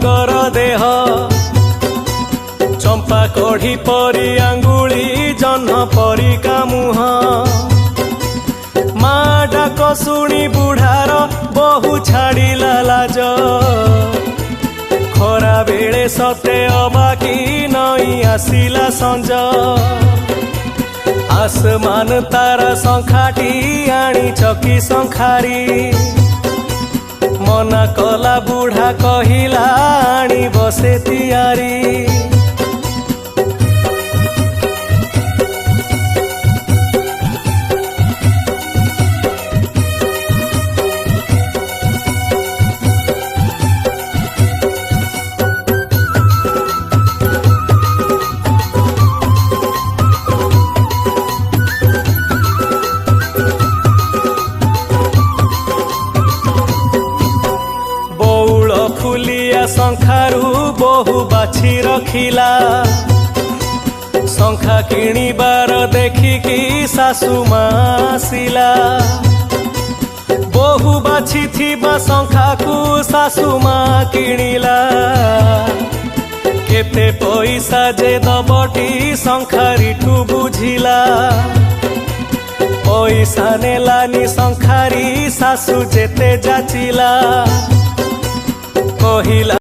डगर देह चंपा कढ़ी परी आंगुली जह्न परिका मुह मा डाक शुणी बुढ़ार बहु छाड़िला लाज खरा बेले सते अबाकी नई आसिला संज आसमान तारा शंखाटी आनी चकी शंखारी मना कला बुढ़ा कहिला आनी बसे तियारी फुलिया शंखारू बहु बाछी रखिला शंखा किणीबार देखिकी सासु मासिला बहु बाछी थिबा शंखा को सासु मा किणिला केते पैसा जे दबटी शंखारीठू बुझिला पैसा नेलानी शंखारी सासु जेते जाचिला कहिला